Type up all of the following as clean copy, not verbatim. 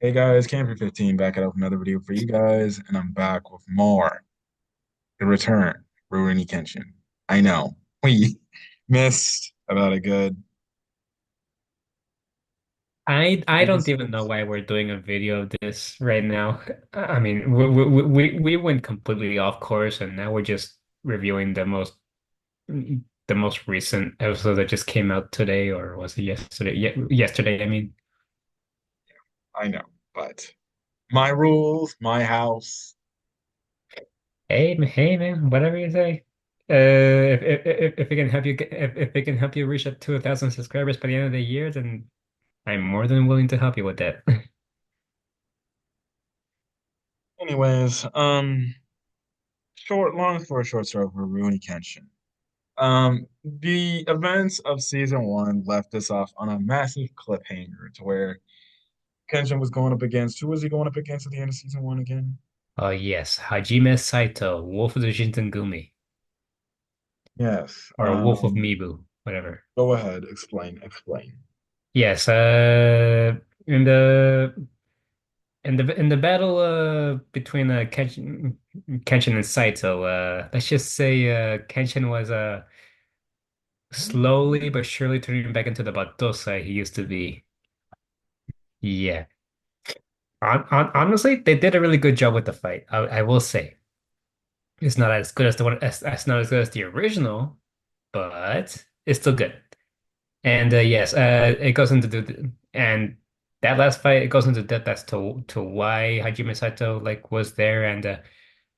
Hey guys, Camper 15 back out with another video for you guys, and I'm back with more. The return, Rurouni Kenshin. I know we missed about a good I don't even know episodes. why we're doing a video of this right now. I mean, we went completely off course, and now we're just reviewing the most recent episode that just came out today, or was it yesterday? Yesterday, I mean. I know, but my rules, my house. Hey man, whatever you say. If it can help you if it can help you reach up to 1,000 subscribers by the end of the year, then I'm more than willing to help you with that. Anyways, long story short, story for Rurouni Kenshin. The events of season one left us off on a massive cliffhanger to where Kenshin was going up against. Who was he going up against at the end of season one again? Oh yes, Hajime Saito, Wolf of the Shinsengumi, Yes. or Wolf of Mibu, whatever. Go ahead, explain. Yes, in the battle between Kenshin and Saito, let's just say Kenshin was slowly but surely turning back into the Batosa he used to be. Yeah. Honestly, they did a really good job with the fight. I will say it's not as good as the one as not as good as the original, but it's still good. And yes, it goes into and that last fight it goes into depth as to why Hajime Saito like was there, and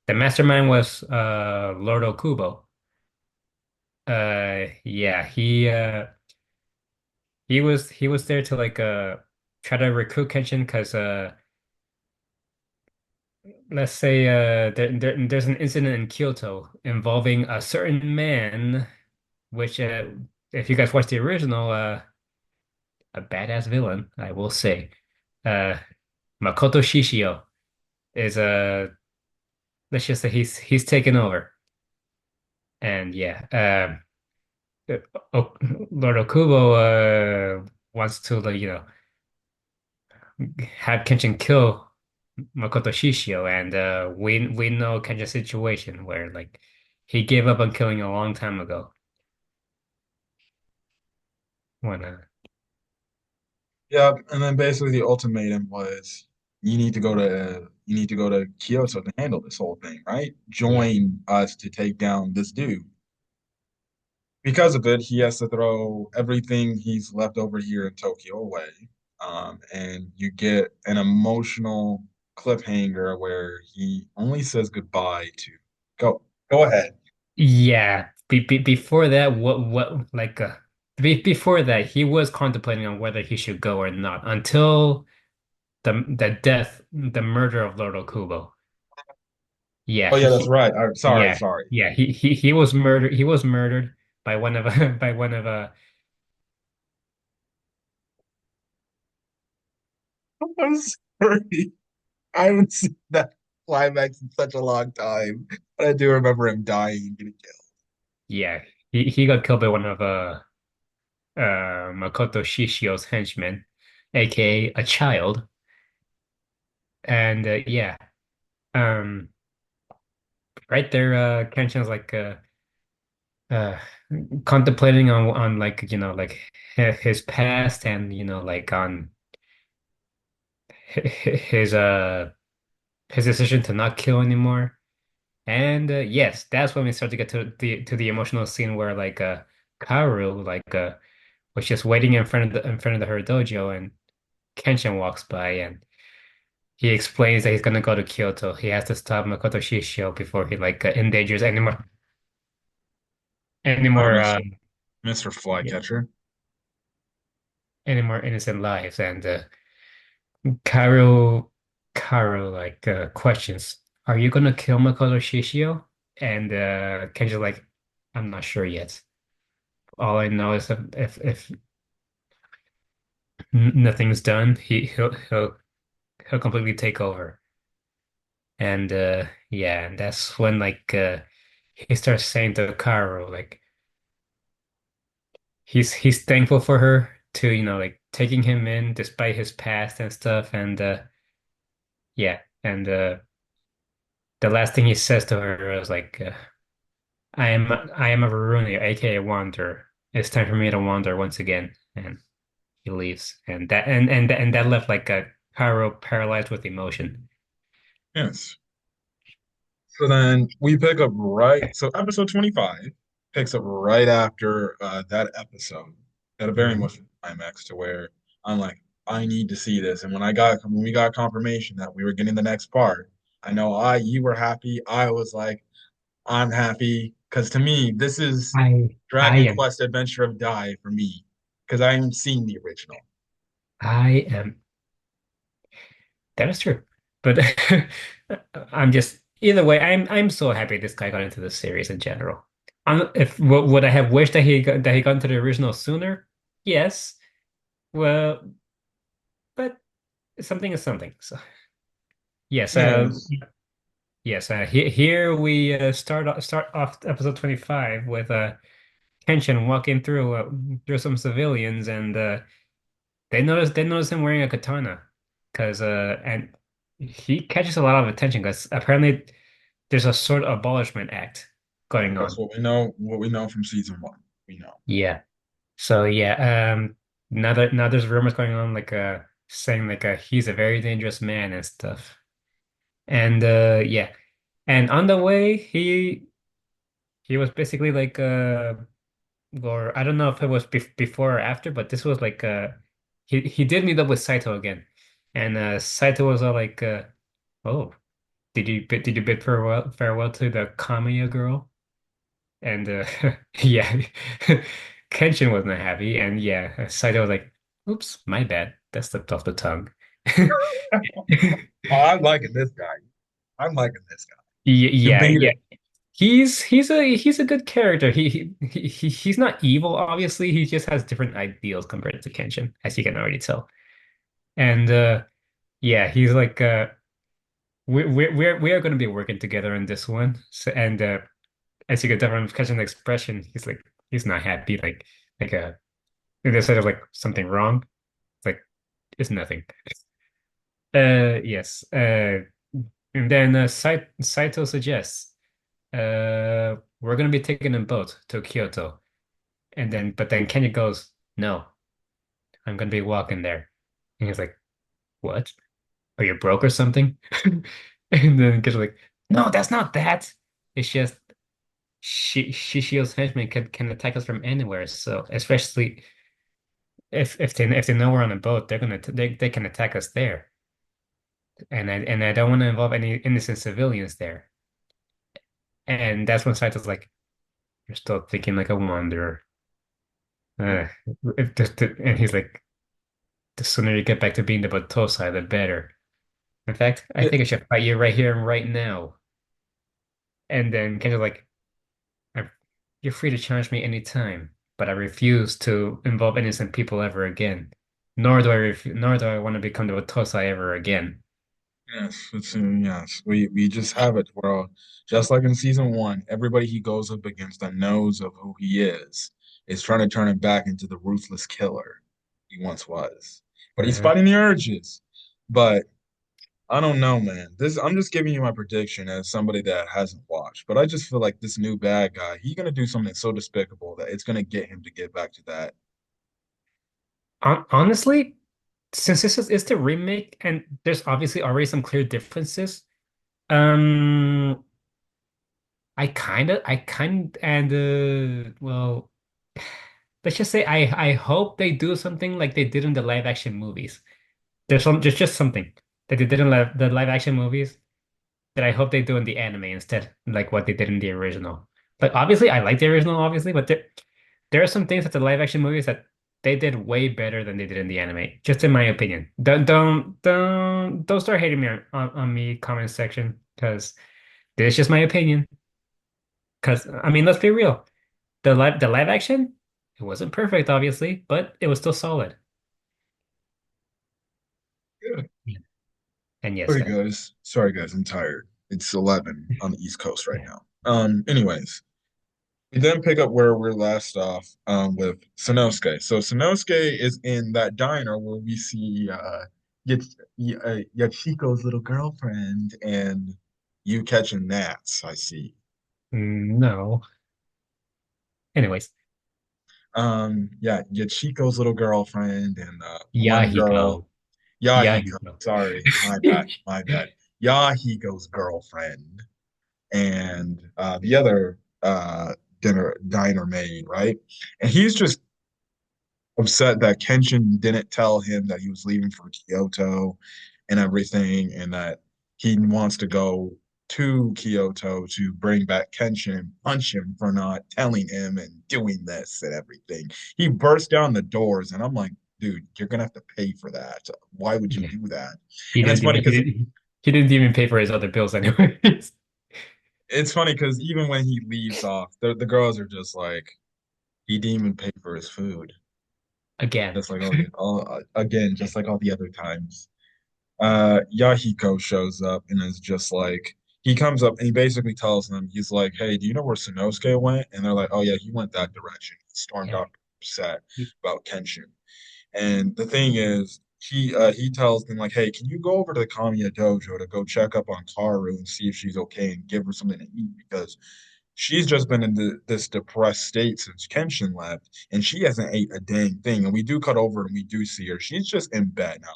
the mastermind was Lord Okubo. Yeah, he was there to like try to recruit Kenshin because let's say there's an incident in Kyoto involving a certain man, which if you guys watch the original, a badass villain, I will say. Uh, Makoto Shishio is let's just say he's taken over, and yeah, o Lord Okubo wants to like have Kenshin kill Makoto Shishio, and we know Kenshin's situation where like he gave up on killing a long time ago. When Yep, and then basically the ultimatum was you need to go to Kyoto to handle this whole thing, right? Yeah. Join us to take down this dude. Because of it, he has to throw everything he's left over here in Tokyo away. And you get an emotional cliffhanger where he only says goodbye to go ahead. Yeah, before that, what like before that, he was contemplating on whether he should go or not until the murder of Lord Okubo. Yeah, Oh yeah, that's right. All right, sorry, yeah, sorry. yeah. He was murdered. He was murdered by one of by one of I'm sorry. I haven't seen that climax in such a long time, but I do remember him dying and getting killed. yeah. He got killed by one of Makoto Shishio's henchmen, aka a child. And yeah, um, right there, Kenshin's like uh contemplating on like like his past, and like on his his decision to not kill anymore. And yes, that's when we start to get to the emotional scene where like Kaoru like was just waiting in front of her dojo, and Kenshin walks by, and he explains that he's gonna go to Kyoto. He has to stop Makoto Shishio before he like endangers any All right, more Mr. Flycatcher. any more innocent lives. And Kaoru like questions, "Are you gonna kill Makoto Shishio?" And Kenshin's like, "I'm not sure yet. All I know is if nothing's done, he'll completely take over." And yeah, and that's when like he starts saying to Kaoru like he's thankful for her to like taking him in despite his past and stuff. And yeah, and the last thing he says to her is like, I am a Rurouni, aka Wanderer. It's time for me to wander once again." And he leaves, and that left like a Kaoru paralyzed with emotion. Yes. So then we pick up so episode 25 picks up right after that episode at a very Mhm. emotional climax to where I'm like, I need to see this. And when we got confirmation that we were getting the next part, I know you were happy. I was like, I'm happy. Because to me, this is I Dragon am Quest Adventure of Dai for me. Because I haven't seen the original. I am that is true. But I'm just either way, I'm so happy this guy got into the series in general. If would I have wished that he got into the original sooner? Yes. Well, but something is something. So yes, Yes. yes. Here we start off episode 25 with Kenshin walking through some civilians, and they notice him wearing a katana, because and he catches a lot of attention because apparently there's a sword abolishment act going That's on. what we know from season one. We know. Yeah. So yeah, now there's rumors going on like saying like he's a very dangerous man and stuff. And yeah. And on the way he was basically like or I don't know if it was before or after, but this was like he did meet up with Saito again. And Saito was all like oh, did you bid farewell to the Kamiya girl? And yeah, Kenshin wasn't happy, and yeah, Saito was like, "Oops, my bad. That slipped off the tongue." Oh, I'm liking this guy. I'm liking this guy. You Yeah, beat yeah. it. He's a good character. He's not evil, obviously. He just has different ideals compared to Kenshin, as you can already tell. And yeah, he's like we are going to be working together in this one. So, and as you can tell from Kenshin's expression, he's not happy. Like instead of like something wrong. It's like it's nothing. Yes. And then Saito suggests, we're gonna be taking a boat to Kyoto. But then Kenya goes, no, I'm gonna be walking there. And he's like, what? Are you broke or something? And then Kenya's like, no, that's not that. It's just Shishio's henchmen can attack us from anywhere. So especially if they know we're on a boat, they can attack us there. And I don't want to involve any innocent civilians there. And that's when Saito's like, "You're still thinking like a wanderer." Uh, and he's like, "The sooner you get back to being the Batosai, the better. In fact, I It, think I should fight you right here and right now." And then Ken's like, "I'm- "You're free to challenge me anytime, but I refuse to involve innocent people ever again. Nor do I want to become the Batosai ever again." yes, yes. We just have it, bro. Just like in season one, everybody he goes up against that knows of who he is trying to turn him back into the ruthless killer he once was. But he's Uh-huh. fighting the urges. But I don't know, man. This I'm just giving you my prediction as somebody that hasn't watched. But I just feel like this new bad guy, he's gonna do something so despicable that it's gonna get him to get back to that. Honestly, since it's the remake and there's obviously already some clear differences, um, I kind and well, let's just say I hope they do something like they did in the live action movies. There's just something that they did in the live action movies that I hope they do in the anime instead, like what they did in the original. Like obviously, I like the original, obviously, but there are some things that the live action movies that they did way better than they did in the anime, just in my opinion. Don't start hating me on me comment section because this is just my opinion. Because I mean, let's be real. The live action, it wasn't perfect, obviously, but it was still solid. Yeah. Yeah. And yes, Sorry guys, I'm tired. It's 11 on the East Coast right yeah. now. Anyways, we then pick up where we're last off with Sanouske. So Sanouske is in that diner where we see your, your Chico's little girlfriend and you catching gnats, I see. No. Anyways, Yeah, your Chico's little girlfriend and one girl, Yahiko. Yahiko. Yahiko. Sorry, my bad, my bad. Yahiko's girlfriend and the other diner maid, right? And he's just upset that Kenshin didn't tell him that he was leaving for Kyoto and everything, and that he wants to go to Kyoto to bring back Kenshin and punch him for not telling him and doing this and everything. He burst down the doors, and I'm like, dude, you're gonna have to pay for that. Why would you Yeah. do that? He And didn't even he didn't even pay for his other bills anyways. it's funny because even when he leaves off, the girls are just like, he didn't even pay for his food, Again. just like all again, just like all the other times. Yahiko shows up and is just like, he comes up and he basically tells them, he's like, hey, do you know where Sanouske went? And they're like, oh yeah, he went that direction. He stormed Yeah. out upset about Kenshin. And the thing is, he tells them like, hey, can you go over to the Kamiya dojo to go check up on Kaoru and see if she's okay and give her something to eat because she's just been in this depressed state since Kenshin left, and she hasn't ate a dang thing. And we do cut over and we do see her. She's just in bed now.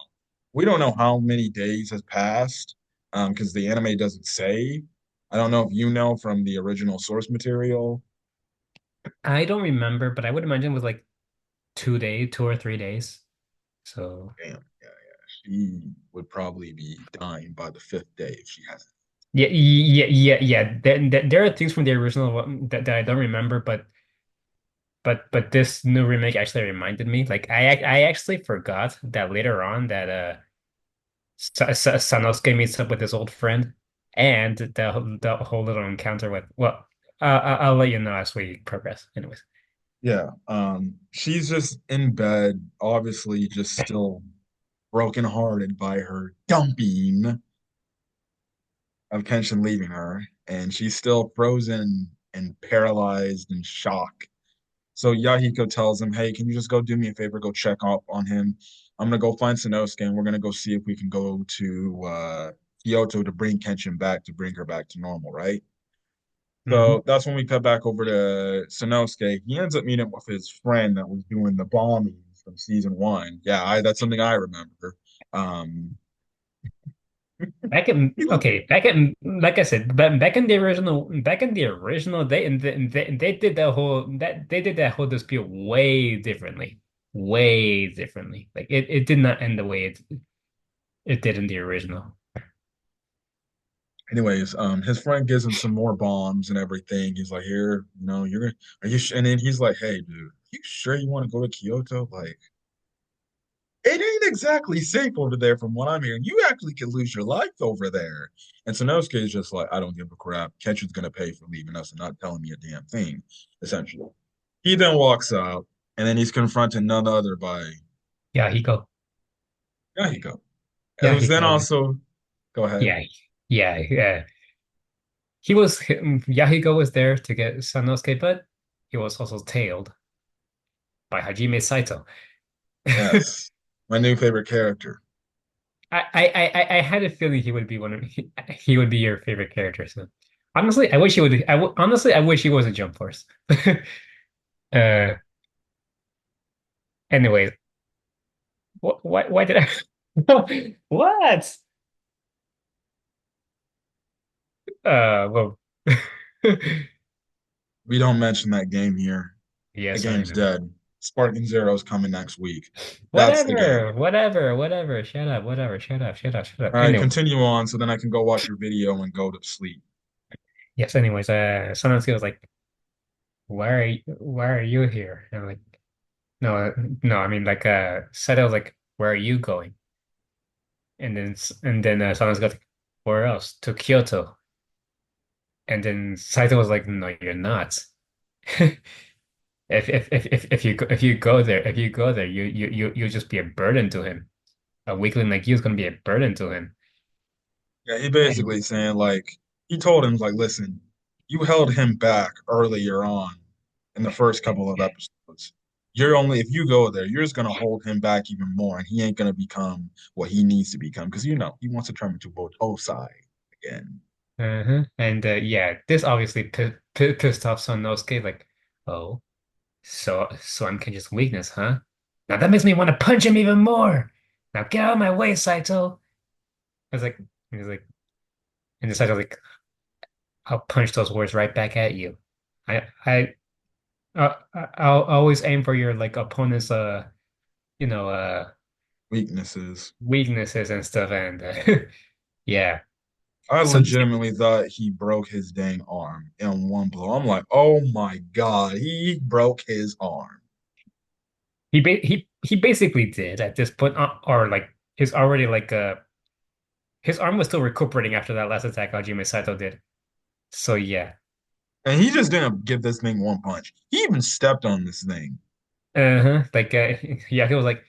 We don't know how many days has passed, because the anime doesn't say. I don't know if you know from the original source material. I don't remember, but I would imagine it was like 2 days, 2 or 3 days. So Damn, yeah, she would probably be dying by the fifth day if she hasn't. yeah. There are things from the original that I don't remember, but this new remake actually reminded me. Like I actually forgot that later on that Sanosuke meets up with his old friend, and the whole little encounter with well, I'll let you know as we progress. Anyways, Yeah, she's just in bed, obviously just still brokenhearted by her dumping of Kenshin leaving her, and she's still frozen and paralyzed in shock. So Yahiko tells him, "Hey, can you just go do me a favor, go check up on him? I'm gonna go find Sanosuke, and we're gonna go see if we can go to Kyoto to bring Kenshin back to bring her back to normal, right?" hmm So that's when we cut back over to Sanouske. He ends up meeting with his friend that was doing the bombings from season one. Yeah, that's something I remember. Um, back in like I said, back in the original, they did that whole dispute way differently. Like it did not end the way it did in the original. anyways, his friend gives him some more bombs and everything. He's like, "Here, you're gonna, are you?" And then he's like, "Hey, dude, you sure you want to go to Kyoto? Like, it ain't exactly safe over there, from what I'm hearing. You actually could lose your life over there." And Sanosuke is just like, "I don't give a crap. Kenshin's gonna pay for leaving us and not telling me a damn thing." Essentially, he then walks out, and then he's confronted none other by Yahiko. Yahiko, who's then Yahiko. also, go ahead. Yeah. Yeah. Yahiko was there to get Sanosuke, but he was also tailed by Hajime Saito. Yes, my new favorite character. I had a feeling he would be your favorite character. So honestly, I wish he would. Honestly, I wish he was a Jump Force. Uh, anyway, why did I? What? Well, We don't mention that game here. The yes, I game's know. dead. Sparking Zero's coming next week. That's the game. Whatever. Shut up. Whatever. Shut up. All right, Anyway, continue on so then I can go watch your video and go to sleep. yes. Anyways, Sanosuke was like, Why are you here?" And I'm like, "No, no. I mean, like, Saito was like, where are you going?" And then someone's got like, where else? To Kyoto. And then Saito was like, no, you're not. If you go there, you'll just be a burden to him. A weakling like you is gonna be a burden to him. Yeah, he And basically saying like he told him like, listen, you held him back earlier on in the first couple of episodes. you're only if you go there, you're just gonna hold him back even more, and he ain't gonna become what he needs to become because he wants to turn into Osai again. And yeah, this obviously pissed off Sanosuke. Like, oh, so I'm Kenji's weakness, huh? Now that makes me want to punch him even more. Now get out of my way, Saito. I was like, he's like, and the Saito's like, I'll punch those words right back at you. I'll always aim for your like opponent's you know Weaknesses. weaknesses and stuff, and yeah. I So legitimately thought he broke his dang arm in one blow. I'm like, oh my God, he broke his arm. he basically did at this point, or like his already like his arm was still recuperating after that last attack Hajime Saito did. So yeah. And he just didn't give this thing one punch. He even stepped on this thing. Uh-huh. Like yeah, he was like,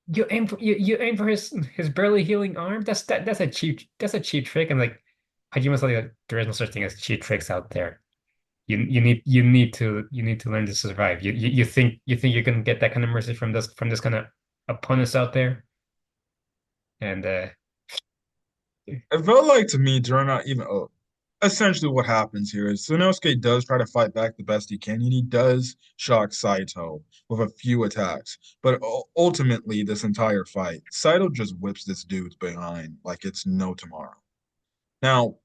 you aim for his barely healing arm? That's a cheap trick. And like Hajime's like there is no such thing as cheap tricks out there. You need to learn to survive. You think you're gonna get that kind of mercy from this kind of opponents out there? And It felt like to me during not even essentially what happens here is Sanosuke does try to fight back the best he can, and he does shock Saito with a few attacks. But ultimately, this entire fight, Saito just whips this dude's behind like it's no tomorrow. Now,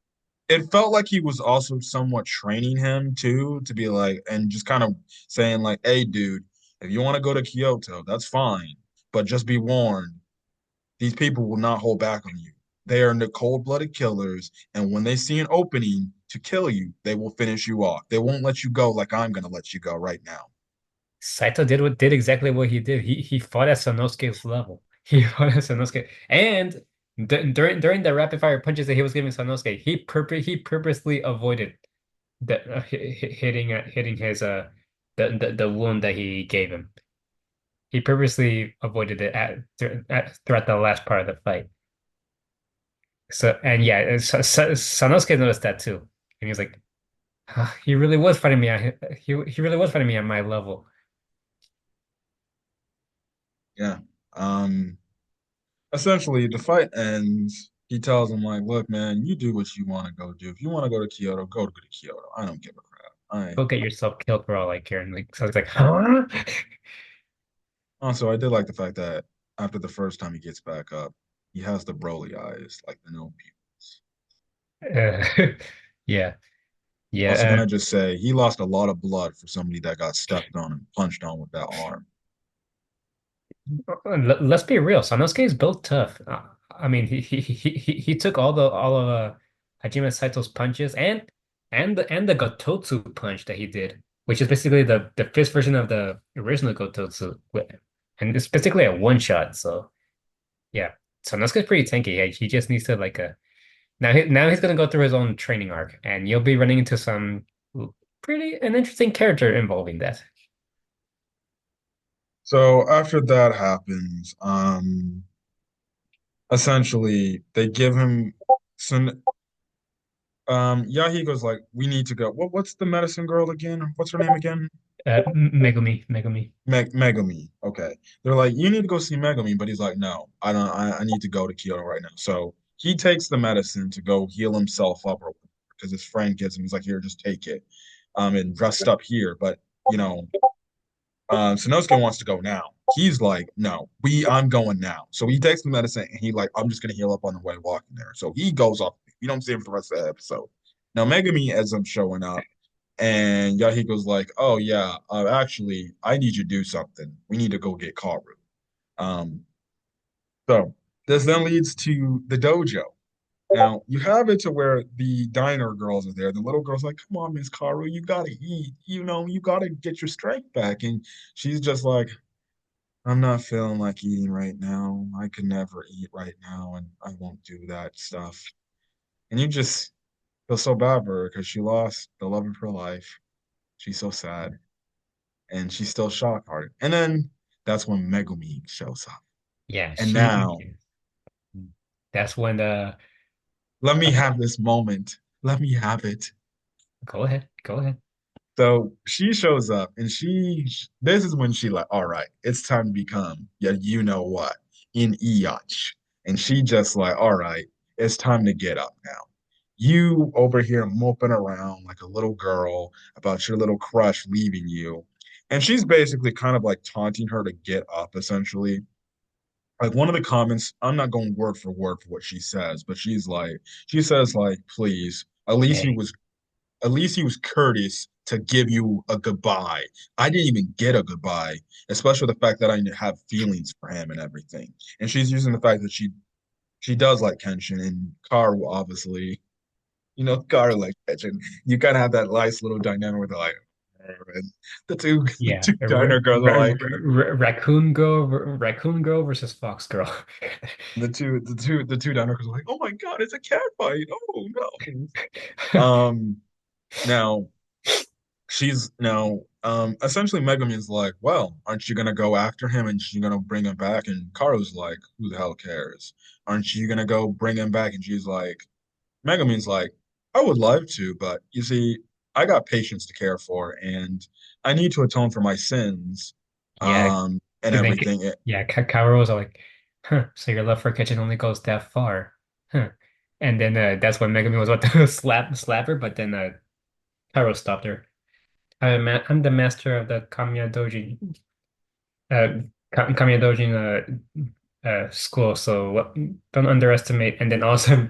it felt like he was also somewhat training him too to be like, and just kind of saying like, "Hey, dude, if you want to go to Kyoto, that's fine, but just be warned, these people will not hold back on you. They are the cold-blooded killers, and when they see an opening to kill you, they will finish you off. They won't let you go like I'm gonna let you go right now." Saito did exactly what he did. He fought at Sanosuke's level. He fought at Sanosuke, and during the rapid fire punches that he was giving Sanosuke, he purposely avoided hitting his the wound that he gave him. He purposely avoided it throughout the last part of the fight. So and yeah, Sanosuke noticed that too, and he was like, "Ah, he really was fighting me. He really was fighting me at my level." Yeah. Um, Essentially, the fight ends. He tells him like, "Look, man, you do what you want to go do. If you want to go to Kyoto, go to Kyoto. I don't give a crap." I Go get yourself killed for all I care. And like, so it's like, huh? Also, I did like the fact that after the first time he gets back up, he has the Broly eyes, like the no pupils. Uh, yeah, Also, can yeah. I just say he lost a lot of blood for somebody that got stepped on and punched on with that arm. Let's be real. Sanosuke is built tough. I mean, he took all of Hajime Saito's punches and the Gototsu punch that he did, which is basically the fist version of the original Gototsu, and it's basically a one shot. So yeah, Sanosuke's pretty tanky. He just needs to like now he's gonna go through his own training arc, and you'll be running into some pretty an interesting character involving that. So after that happens, essentially they give him some. Yahigo's like, we need to go. What's the medicine girl again? What's her name again? Megumi. Megumi. Okay. They're like, you need to go see Megumi, but he's like, no, I don't. I need to go to Kyoto right now. So he takes the medicine to go heal himself up, or because his friend gives him. He's like, here, just take it, and rest up here. But you know, Sanosuke wants to go now. He's like, no, I'm going now. So he takes the medicine and he like, I'm just gonna heal up on the way walking there. So he goes off. You don't see him for the rest of the episode. Now Megami ends up showing up, and Yahiko's like, oh yeah, actually, I need you to do something. We need to go get Kaoru. Um, so this then leads to the dojo. Now you have it to where the diner girls are there. The little girl's like, "Come on, Miss Kaoru, you gotta eat. You gotta get your strength back." And she's just like, I'm not feeling like eating right now. I could never eat right now, and I won't do that stuff. And you just feel so bad for her because she lost the love of her life. She's so sad, and she's still shock hearted. And then that's when Megumi shows up. Yeah, And now, that's when let me uh, have this moment. Let me have it. go ahead. Go ahead. So she shows up and this is when she like, all right, it's time to become, yeah, you know what, in Iyach. And she just like, all right, it's time to get up now. You over here moping around like a little girl about your little crush leaving you. And she's basically kind of like taunting her to get up, essentially. Like one of the comments, I'm not going word for word for what she says, but she says like, please, Hey, at least he was courteous to give you a goodbye. I didn't even get a goodbye, especially the fact that I have feelings for him and everything. And she's using the fact that she does like Kenshin and Kaoru, obviously. You know, Kaoru like Kenshin. You kind of have that nice little dynamic with like and the yeah, two diner girls are like Raccoon Girl versus Fox Girl. the two diner girls are like, oh my God, it's a cat fight. Oh no. Um now essentially Megumin's like, well, aren't you gonna go after him and she's gonna bring him back? And Karu's like, who the hell cares? Aren't you gonna go bring him back? And she's like, Megumin's like, I would love to, but you see, I got patients to care for, and I need to atone for my sins, Yeah, and I think everything. yeah, Kaoru was like, huh, so your love for kitchen only goes that far. Huh. And then that's when Megami was about to slap her, but then Kaoru stopped her. I'm the master of the Kamiya Doji uh Kamiya Doji school, so don't underestimate. And then also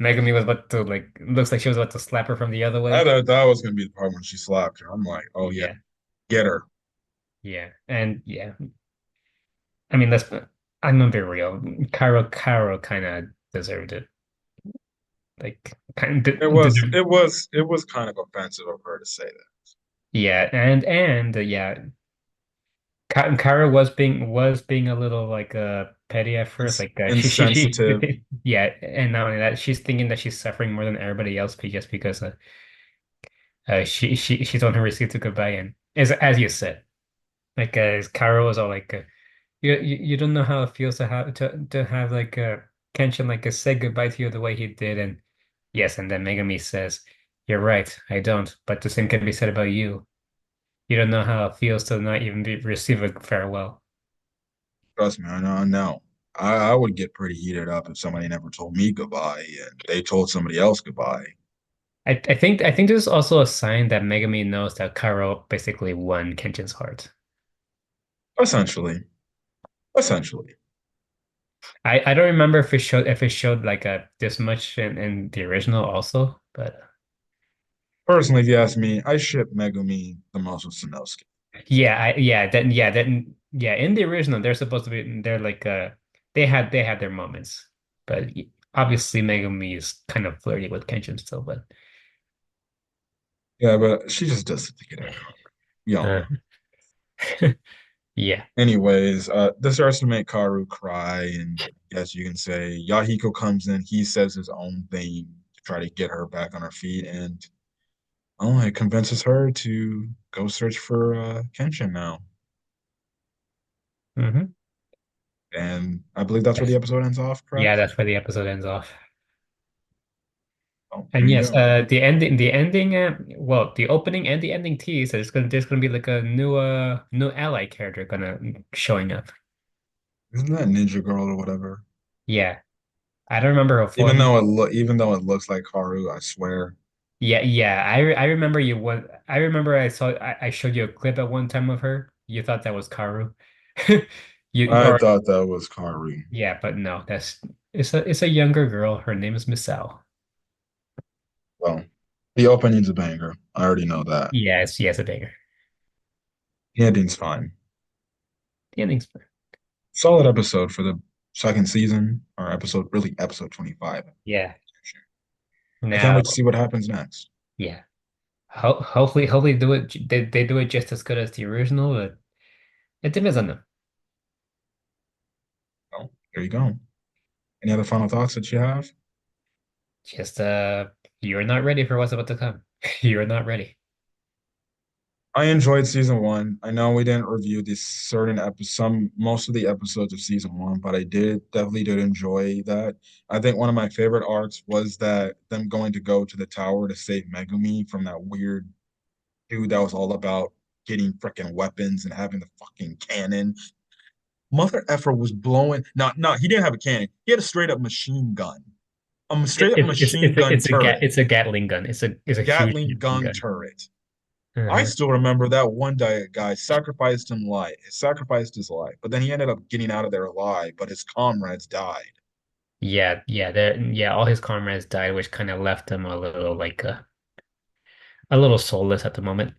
Megami was about to like looks like she was about to slap her from the other I way. thought that was gonna be the part when she slapped her. I'm like, oh yeah, Yeah, get her. yeah. And yeah. I mean, I'm gonna be real. Caro kind of deserved it. Like, kind of, It was kind of offensive of her to say that. yeah, and yeah, Caro was being a little like petty at first. Like, Insensitive. yeah, and not only that, she's thinking that she's suffering more than everybody else, just because she's the one who received a goodbye, and as you said, like Caro was all like. You don't know how it feels to have like Kenshin like say goodbye to you the way he did, and yes, and then Megami says, "You're right, I don't, but the same can be said about you. You don't know how it feels to not even receive a farewell." Trust me, I know. I would get pretty heated up if somebody never told me goodbye and they told somebody else goodbye. I think this is also a sign that Megami knows that Karo basically won Kenshin's heart. Essentially, essentially. I don't remember if it showed like this much in the original also, but. Personally, if you ask me, I ship Megumi the most with Sanouske. Yeah, in the original they're supposed to be they're like they had their moments. But obviously Megumi is kind of flirty with Kenshin still, but Yeah, but she just does it to get at Kaoru. We all uh, know. yeah. Anyways, this starts to make Kaoru cry, and I guess you can say Yahiko comes in. He says his own thing to try to get her back on her feet, and oh, it convinces her to go search for Kenshin now. Hmm. And I believe that's where the Yes. episode ends off, Yeah, correct? that's where the episode ends off. Oh, there And you yes, go. well, the opening and the ending tease, there's gonna be like a new ally character gonna showing up. Isn't that Ninja Girl or whatever? Yeah, I don't remember her full. Even though it looks like Haru, I swear. Yeah, yeah. I remember you what I remember I showed you a clip at one time of her. You thought that was Karu. I Or thought that was Haru. yeah, but no, it's a younger girl. Her name is Misao. Well, the opening's a banger. I already know that. Yes, a banger. The ending's fine. The ending's fine. Solid episode for the second season, or episode 25. Yeah. I can't Now, wait to see what happens next. yeah. Hopefully they do it just as good as the original, but it depends on them. Well, there you go. Any other final thoughts that you have? Just you're not ready for what's about to come. You're not ready. I enjoyed season one. I know we didn't review these certain episodes, most of the episodes of season one, but I definitely did enjoy that. I think one of my favorite arcs was that them going to go to the tower to save Megumi from that weird. dude that was all about getting freaking weapons and having the fucking cannon. Mother effer was blowing. No, he didn't have a cannon. He had a straight up machine gun. A straight up machine gun turret. It's a Gatling gun. It's a huge Gatling Gatling gun gun. turret. I Uh-huh. still remember that one guy sacrificed his life, but then he ended up getting out of there alive, but his comrades died. Yeah, all his comrades died, which kind of left him a little soulless at the moment.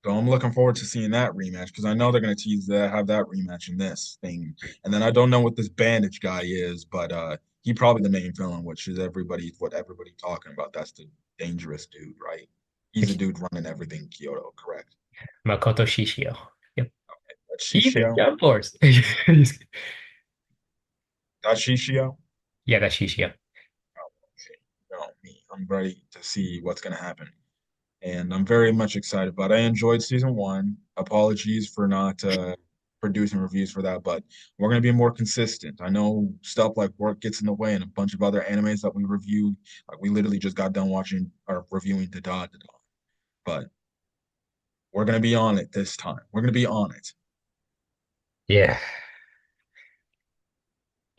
So I'm looking forward to seeing that rematch because I know they're gonna tease that have that rematch in this thing. And then I don't know what this bandage guy is, but he probably the main villain, which is everybody talking about. That's the dangerous dude, right? He's the dude running everything Kyoto, correct? Makoto Shishio. Yep. That's He even Shishio. jump force. That's Shishio. Yeah, that's Shishio. No, me. I'm ready to see what's gonna happen. And I'm very much excited. But I enjoyed season one. Apologies for not producing reviews for that, but we're going to be more consistent. I know stuff like work gets in the way, and a bunch of other animes that we reviewed. Like we literally just got done watching or reviewing Da Da, but we're going to be on it this time. We're going to be on it. Yeah.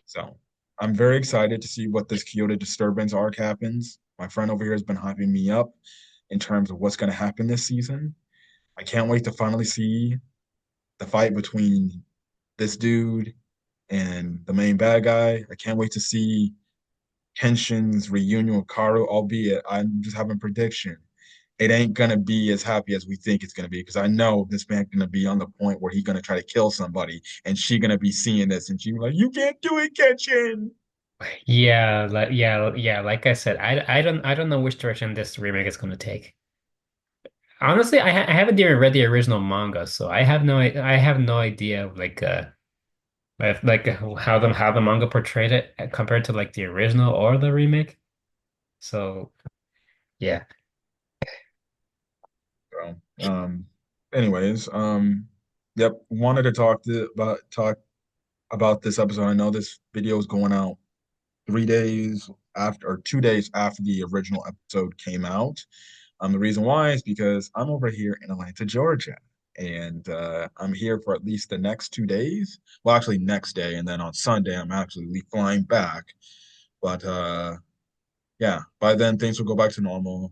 So I'm very excited to see what this Kyoto disturbance arc happens. My friend over here has been hyping me up in terms of what's going to happen this season. I can't wait to finally see the fight between this dude and the main bad guy. I can't wait to see Kenshin's reunion with Kaoru, albeit I'm just having a prediction. It ain't gonna be as happy as we think it's gonna be because I know this man gonna be on the point where he's gonna try to kill somebody and she gonna be seeing this and she like, you can't do it, Kenshin. Like I said, I don't know which direction this remake is going to take. Honestly, I haven't even read the original manga, so I have no idea how the manga portrayed it compared to like the original or the remake. So yeah. So, anyways, yep, wanted to talk about this episode. I know this video is going out 3 days after or 2 days after the original episode came out. The reason why is because I'm over here in Atlanta, Georgia, and I'm here for at least the next 2 days. Well, actually, next day, and then on Sunday, I'm actually flying back. But yeah, by then things will go back to normal.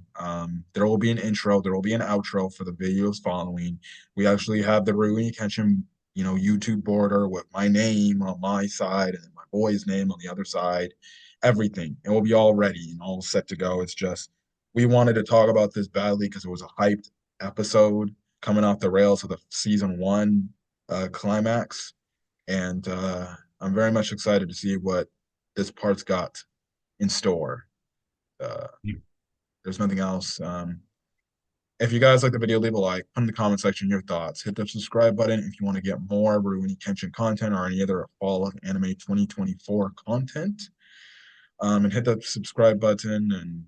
There will be an intro, there will be an outro for the videos following. We actually have the Rurouni Kenshin, YouTube border with my name on my side and my boy's name on the other side. Everything. It will be all ready and all set to go. It's just we wanted to talk about this badly because it was a hyped episode coming off the rails of the season one climax. And I'm very much excited to see what this part's got in store. Uh, there's nothing else. If you guys like the video, leave a like, put in the comment section your thoughts. Hit the subscribe button if you want to get more Rurouni Kenshin content or any other Fall of Anime 2024 content. And hit the subscribe button and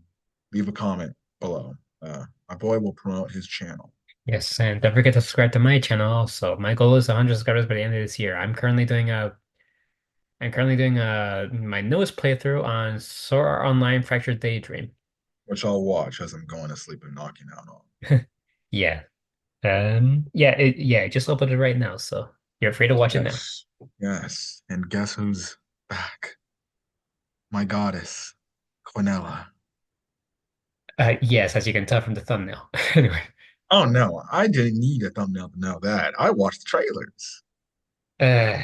leave a comment below. My boy will promote his channel, Yes, and don't forget to subscribe to my channel also. My goal is 100 subscribers by the end of this year. I'm currently doing my newest playthrough on Sword Art Online Fractured Daydream. which I'll watch as I'm going to sleep and knocking out on. Yeah. Just uploaded right now, so you're free to watch it now. Yes, yes. And guess who's back? My goddess, Quinella. Yes, as you can tell from the thumbnail. Anyway, Oh no, I didn't need a thumbnail to know that. I watched the trailers. uh,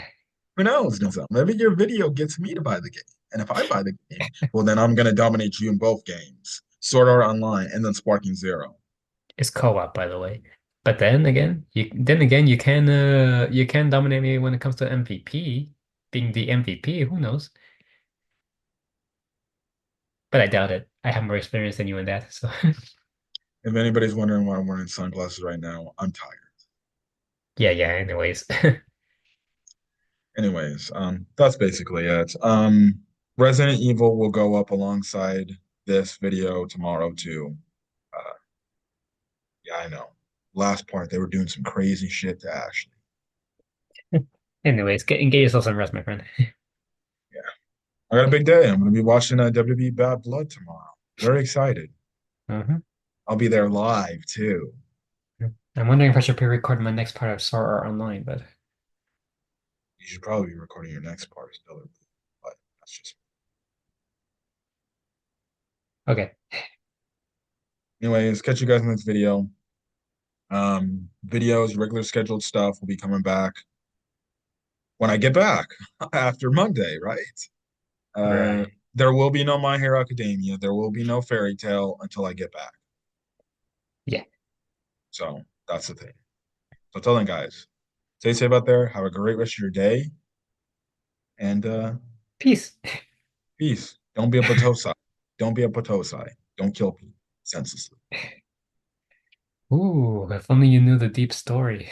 Who knows? Maybe your video gets me to buy the game. And if I buy the game, well, then I'm going to dominate you in both games. Sword Art Online and then Sparking Zero. it's co-op, by the way. But you can dominate me when it comes to MVP, being the MVP. Who knows? But I doubt it. I have more experience than you in that. So If anybody's wondering why I'm wearing sunglasses right now, I'm tired. yeah. Anyways, Anyways, that's basically it. Resident Evil will go up alongside this video tomorrow too. Uh, yeah, I know. Last part, they were doing some crazy shit to Ashley. get yourself some rest, my friend. Yeah, I got a big day. I'm going to be watching WWE Bad Blood tomorrow. Very excited. Mhm. I'll be there live too. I'm wondering if I should pre-record my next part of Sword Art Online, but You should probably be recording your next part still, but that's just. okay. Anyways, catch you guys in this video. Videos, regular scheduled stuff will be coming back when I get back after Monday, right? Uh, Right. there will be no My Hero Academia. There will be no fairy tale until I get back. Yeah. So that's the thing. So till then, guys, stay safe out there. Have a great rest of your day, and Peace. peace. Don't be a Potosai. Don't be a Potosai. Don't kill people senselessly. Ooh, if only you knew the deep story.